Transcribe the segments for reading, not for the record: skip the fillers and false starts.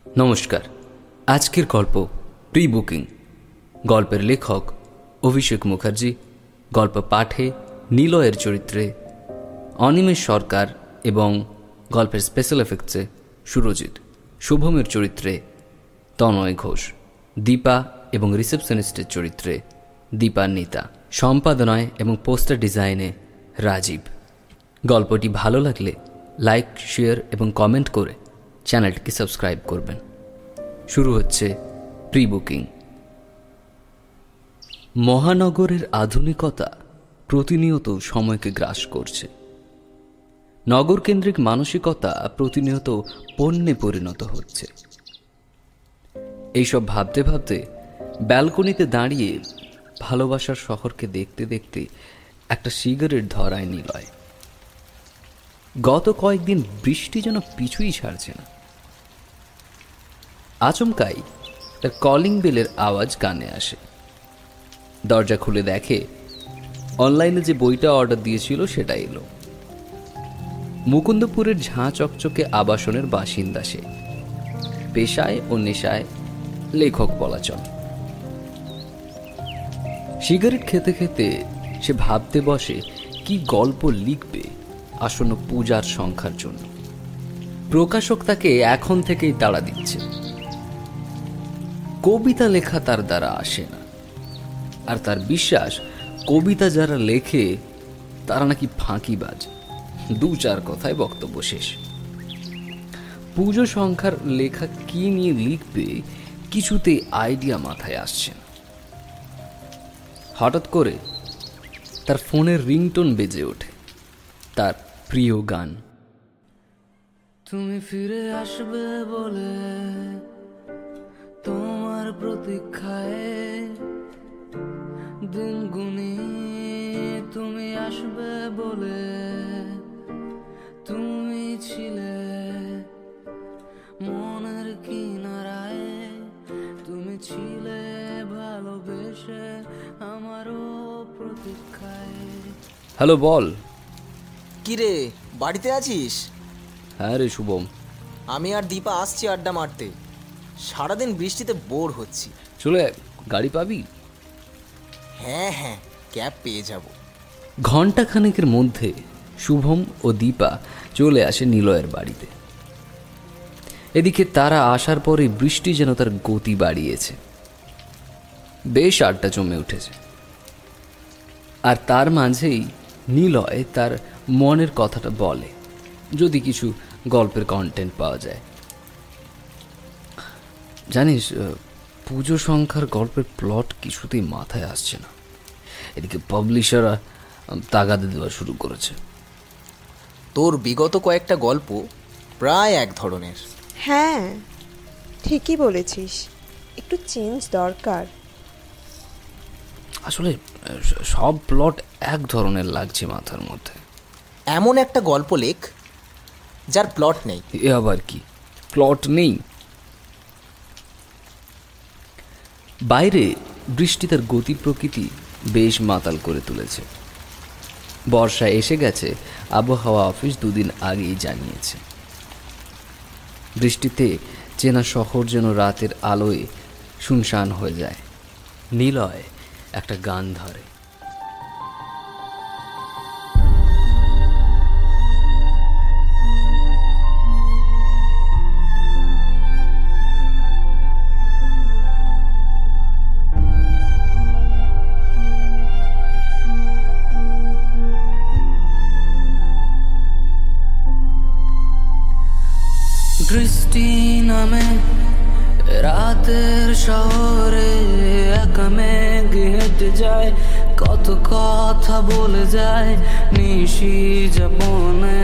নমস্কার। আজকের গল্প প্রি বুকিং। গল্পের লেখক অভিষেক মুখার্জি, গল্প পাঠে নিলয়ের চরিত্রে অনিমেষ সরকার এবং গল্পের স্পেশাল এফেক্টসে সুরজিৎ, শুভমের চরিত্রে তনয় ঘোষ, দীপা এবং রিসেপশনিস্টের চরিত্রে দীপান্বিতা, সম্পাদনায় এবং পোস্টার ডিজাইনে রাজীব। গল্পটি ভালো লাগলে লাইক, শেয়ার এবং কমেন্ট করে চ্যানেলটিকে সাবস্ক্রাইব করবেন। শুরু হচ্ছে প্রি বুকিং। মহানগরের আধুনিকতা প্রতিনিয়ত সময়কে গ্রাস করছে। নগরকেন্দ্রিক মানসিকতা প্রতিনিয়ত পণ্যে পরিণত হচ্ছে। এইসব ভাবতে ভাবতে ব্যালকনিতে দাঁড়িয়ে ভালোবাসার শহরকে দেখতে দেখতে একটা সিগারেট ধরায় নিলয়। গত কয়েকদিন বৃষ্টি যেন পিছুই ছাড়ছে না। আচমকাই তার কলিং বেলের আওয়াজ কানে আসে। দরজা খুলে দেখে অনলাইনে যে বইটা অর্ডার দিয়েছিল সেটা এলো। মুকুন্দপুরের ঝাঁ চকচকে আবাসনের বাসিন্দা সে। পেশায় ও নেশায় লেখক পলাচন। সিগারেট খেতে খেতে সে ভাবতে বসে কি গল্প লিখবে আসন্ন পূজার সংখ্যার জন্য। প্রকাশক তাকে এখন থেকেই তাড়া দিচ্ছে। কবিতা লেখা তার দ্বারা আসে না, আর তার বিশ্বাস কবিতা যারা লেখে তারা নাকি ফাঁকিবাজ। দু চার কথায় বক্তব্য শেষ। পুজো সংখ্যার লেখা কি নিয়ে লিখবে কিছুতেই আইডিয়া মাথায় আসছে না। হঠাৎ করে তার ফোনের রিংটোন বেজে ওঠে, তার প্রিয় গান। তুমি ফিরে আসবে বলে তোমার প্রতীক্ষায় দিন গুনি, তুমি আসবে বলে তুমি ছিলে মনের কিনারায়, তুমি ছিলে ভালোবেসে আমারও প্রতীক্ষায়। হ্যালো, বল। কিরে, বাড়িতে আছিস? হ্যাঁ রে শুভম, আমি আর দীপা আসছি আড্ডা মারতে। সারাদিন বৃষ্টিতে বোর হচ্ছি। চলে গাড়ি পাবি? হ্যাঁ, ক্যাব পেয়ে যাব। ঘণ্টাখানেকের মধ্যে শুভম ও দীপা চলে আসে নিলয়ের বাড়িতে। এদিকে তারা আসার পরে বৃষ্টি যেন তার গতি বাড়িয়েছে। বেশ আড্ডা জমে উঠেছে। আর তার মাঝেই নিলয় তার মনের কথাটা বলে, যদি কিছু গল্পের কন্টেন্ট পাওয়া যায়। জানিস, পুজো সংখ্যার গল্পের প্লট কিছুতেই মাথায় আসছে না। এদিকে পাবলিশাররা তাগাদা দেওয়া শুরু করেছে। তোর বিগত কয়েকটা গল্প প্রায় এক ধরনের। হ্যাঁ, ঠিকই বলেছিস, একটু চেঞ্জ দরকার। আসলে সব প্লট এক ধরনের লাগছে মাথার মধ্যে। এমন একটা গল্প লেখ যার প্লট নেই। এ আবার কি, প্লট নেই? বাইরে বৃষ্টি তার গতি প্রকৃতি বেশ মাতাল করে তুলেছে। বর্ষা এসে গেছে, আবহাওয়া অফিস দুদিন আগেই জানিয়েছে। বৃষ্টিতে চেনা শহর যেন রাতের আলোয় শুনশান হয়ে যায়। নিলয় একটা গান ধরে। বৃষ্টি নামে রাতের শহরে একা মেঘ হেঁটে যায়, কত কথা বলে যায় নিশি যাপনে।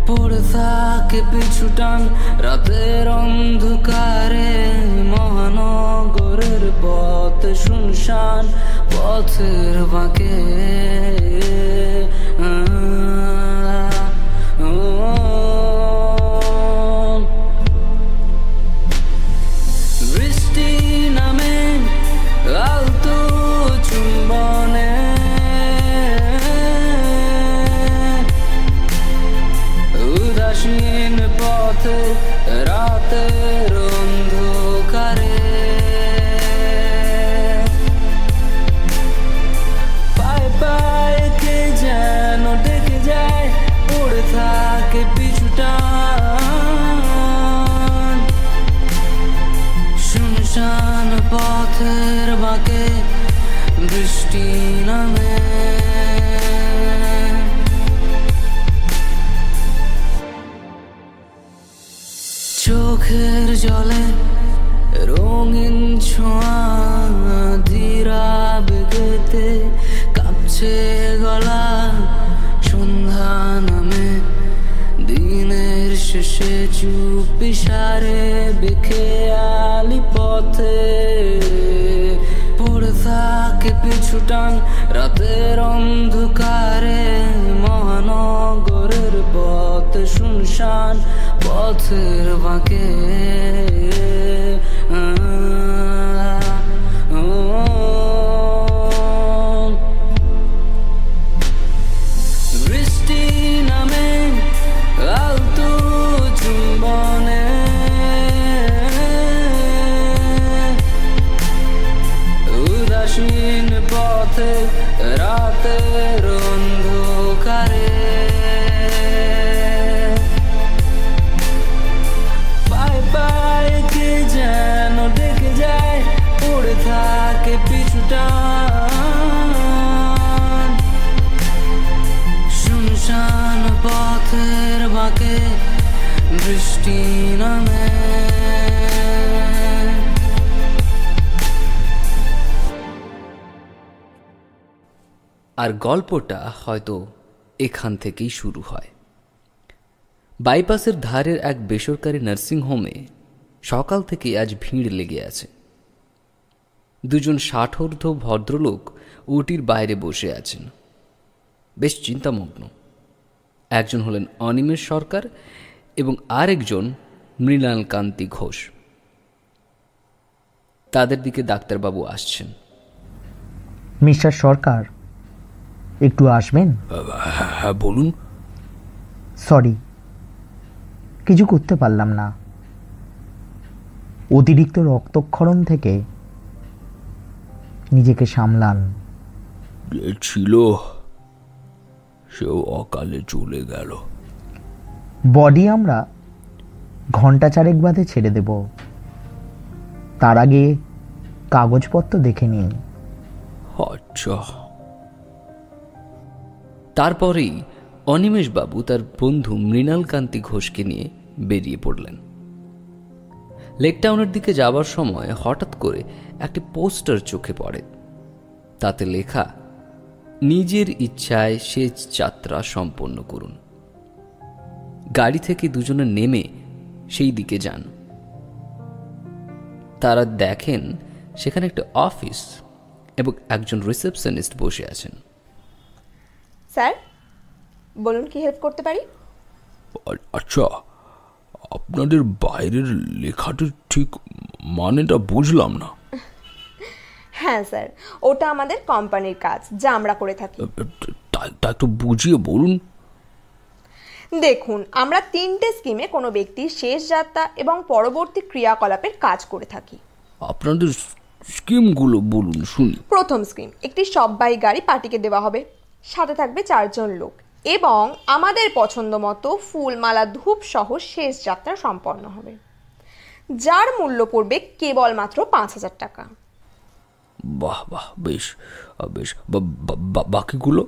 পড়ে থাকে পিছুটান রাতের অন্ধকারে, মহানগরের পথ শুনশান, পথের বাঁকে বৃষ্টি নামে আলতো চুম্বনে পথে রাতের অন্ধকারে পায়ে পায়ে কে যেন ডেকে যায়, পড়ে থাকে পিছুটান। শুনশান পথের বাঁকে বৃষ্টি নামে, চোখের জলে রঙিন ছোঁয়া ধীরা বেগেতে কাঁপছে গলা। সন্ধ্যা নামে দিনের শেষে চুপি সারে বেখেয়ালি পথে পড়ে থাকে পিছুটান রাতের অন্ধকারে। মহানগরের পথ শুনশান পথের বাঁকে বৃষ্টি নামে আলতো চুম্বনে, উদাসীন পথে রাতের অন্ধকারে পায়ে পায়ে কে যেন ডেকে যায়, পড়ে থাকে পিছুটান। শুনশান পথের বাঁকে বৃষ্টি নামে। আর গল্পটা হয়তো এখান থেকেই শুরু হয়। বাইপাসের ধারের এক বেসরকারি নার্সিংহোমে সকাল থেকে আজ ভিড় লেগে আছে। দুজন 60 ভদ্রলোক ওটির বাইরে বসে আছেন, বেশ চিন্তামগ্ন। একজন হলেন অনিমেষ সরকার এবং আরেকজন মৃণালকান্তি ঘোষ। তাদের দিকে ডাক্তারবাবু আসছেন। মিস্টার সরকার, একটু আসবেন? হ্যাঁ বলুন। সরি, কিছু করতে পারলাম না। অতিরিক্ত রক্তক্ষরণ থেকে নিজেকে সামলান। যে ছিল সেও অকালে চলে গেল। বডি আমরা ঘন্টা 4 বাদে ছেড়ে দেব। তার আগে কাগজপত্র দেখে নিন। আচ্ছা। তারপরেই অনিমেষবাবু তার বন্ধু মৃণালকান্তি ঘোষকে নিয়ে বেরিয়ে পড়লেন। লেকটাউনের দিকে যাবার সময় হঠাৎ করে একটি পোস্টার চোখে পড়ে। তাতে লেখা, নিজের ইচ্ছায় সেচ যাত্রা সম্পন্ন করুন। গাড়ি থেকে দুজনে নেমে সেই দিকে যান। তারা দেখেন সেখানে একটা অফিস এবং একজন রিসেপশনিস্ট বসে আছেন। স্যার বলুন, কি হেল্প করতে পারি? আচ্ছা, আপনাদের বাইরের লেখাটা ঠিক মানেটা বুঝলাম না। হ্যাঁ স্যার, ওটা আমাদের কোম্পানির কাজ, যা আমরা করে থাকি। তা একটু বুঝিয়ে বলুন। দেখুন, আমরা 3টে স্কিমে কোনো ব্যক্তির শেষ যাত্রা এবং পরবর্তী ক্রিয়াকলাপের কাজ করে থাকি। আপনাদের স্কিমগুলো বলুন শুনি। প্রথম স্কিম, একটি সব্বাই গাড়ি পার্টিকে দেওয়া হবে, সাথে থাকবে 4 জন লোক এবং আমাদের পছন্দ মতো ফুলমালা ধূপ সহ শেষ যাত্রা সম্পন্ন হবে, যার মূল্য পড়বে কেবলমাত্র 5,000 টাকা। বাহ বাহ, বেশ বেশ। বাকিগুলো?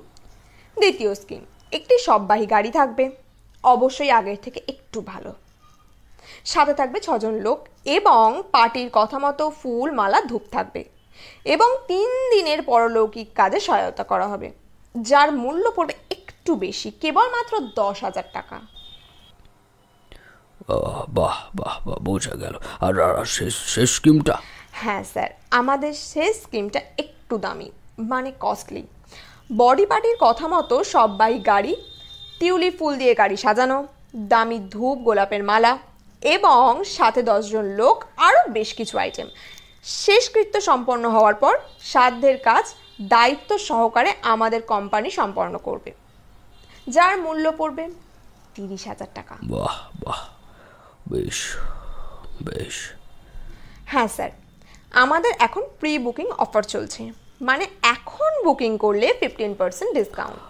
দ্বিতীয় স্কিম, একটি সব্বাহী গাড়ি থাকবে, অবশ্যই আগের থেকে একটু ভালো, সাথে থাকবে 6 জন লোক এবং পার্টির কথা মতো ফুল মালা ধূপ থাকবে এবং 3 দিনের পরলৌকিক কাজে সহায়তা করা হবে, যার মূল্য পড়বে একটু বেশি, কেবলমাত্র 10,000 টাকা। বাহ বাহ বাহ, বোঝা গেল। আর শেষ স্কিমটা? হ্যাঁ স্যার, আমাদের শেষ স্কিমটা একটু দামি, মানে কস্টলি। বডি পার্টির কথা মতো সব্বাই গাড়ি, টিউলিপ ফুল দিয়ে গাড়ি সাজানো, দামি ধূপ গোলাপের মালা এবং সাথে 10 জন লোক, আরও বেশ কিছু আইটেম। শেষকৃত্য সম্পন্ন হওয়ার পর সাধ্যের কাজ দায়িত্ব সহকারে আমাদের কোম্পানি সম্পন্ন করবে, যার মূল্য পড়বে 30,000 টাকা। বাহ বাহ, বেশ বেশ। হ্যাঁ স্যার, আমাদের এখন প্রি বুকিং অফার চলছে, মানে এখন বুকিং করলে 15% ডিসকাউন্ট।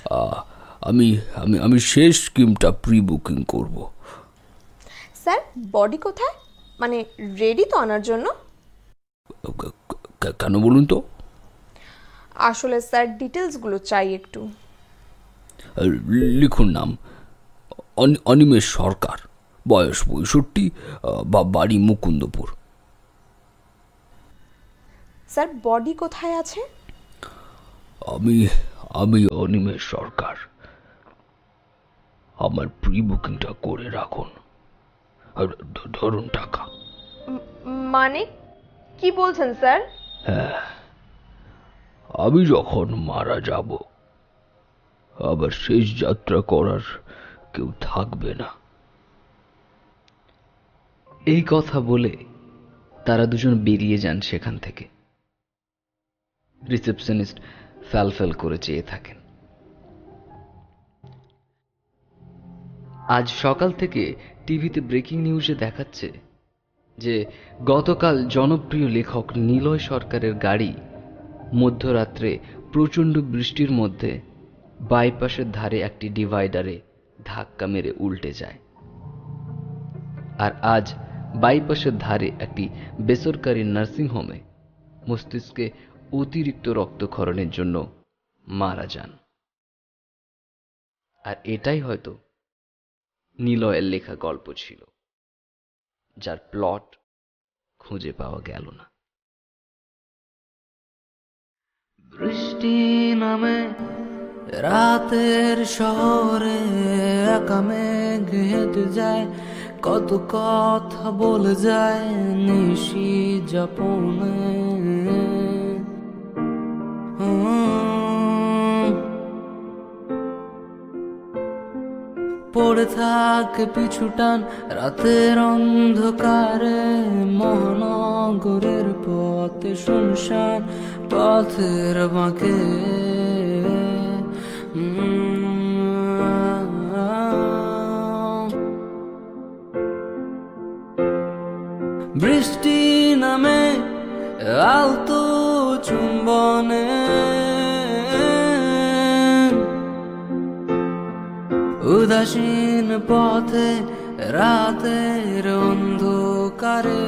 আমি আমি আমি শেষ স্কিমটা প্রি বুকিং করব। স্যার বডি কোথায়, মানে রেডি তো আনার জন্য? কেন বলুন তো? আসলে স্যার ডিটেলসগুলো চাই একটু। লিখুন নাম, অনিমেষ সরকার, বয়স 65, বাড়ি মুকুন্দপুর। স্যার বডি কোথায় আছে? আমি আমি অনিমেষ সরকার, আমার প্রি বুকিংটা করে রাখুন, আর ধরুন টাকা। মানে কি বলছেন স্যার? আমি যখন মারা যাব, আবার শেষ যাত্রা করার কেউ থাকবে না। এই কথা বলে তারা দুজন বেরিয়ে যান সেখান থেকে। রিসেপশনিস্ট ফ্যাল করে চেয়ে থাকেন। আজ সকাল থেকে টিভিতে ব্রেকিং নিউজে দেখাচ্ছে যে গতকাল জনপ্রিয় লেখক নিলয় সরকারের গাড়ি মধ্যরাত্রে প্রচণ্ড বৃষ্টির মধ্যে বাইপাসের ধারে একটি ডিভাইডারে ধাক্কা মেরে উল্টে যায়। আর আজ বাইপাসের ধারে একটি বেসরকারি নার্সিংহোমে মস্তিষ্কে অতিরিক্ত রক্তক্ষরণের জন্য মারা যান। আর এটাই হয়তো নিলয়ের লেখা গল্প ছিল, যার প্লট খুঁজে পাওয়া গেল না। বৃষ্টি নামে রাতের শহরে একা মেঘ হেঁটে যায়, কত কথা বলে যায় নিশি যাপনে। পড়ে থাকে পিছুটান রাতের অন্ধকারে, মহানগরের পথে শুনশান পথের বাঁকে। বৃষ্টি নামে আলতো চুম্বনে, উদাসীন পথে রাতের অন্ধকারে।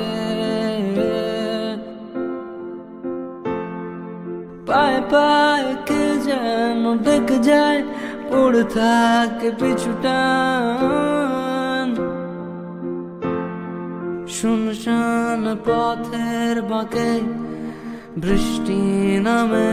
পায়ে পায়ে কে যেন ডেকে যায়, পড়ে থাকে পিছুটান শুনশান পথের বাঁকে। বৃষ্টি নামে